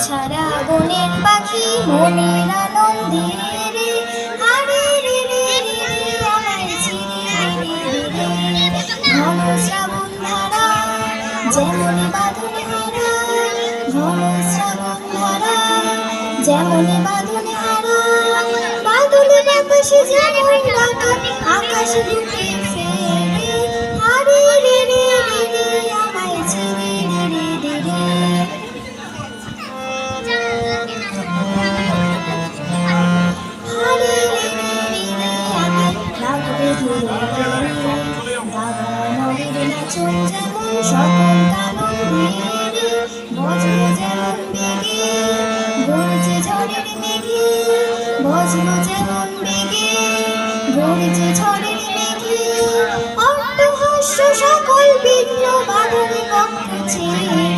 ছাড়া বনের পাখি মনের আনন্দে রে হারে রে রে রে রে আমায় ছিঁড়ে রে রে রে ঘন শ্রাবণ ধারা যেমনি বাঁধন হারা ঘন শ্রাবণ ধারা যেমনি বাঁধন হারা বাদলের আকাশে যেমন ডাকাত আকাশ লুটে ফেরে হারে রে রে রে রে আমায় ছিঁড়ে রে রে রে হারে রে রে রে রে আমায় রাখবে দূরে দাদা নদীর নাচন যেমন সকল কানন ভেরে বজ্র যেমন বেগে গর্জে ঝড়ের মেঘে বজ্র যেমন বেগে গর্জে ঝড়ের মেঘে অট্টহাস্য সকল বিঘ্ন বাঁধনে বক্র ছেড়ে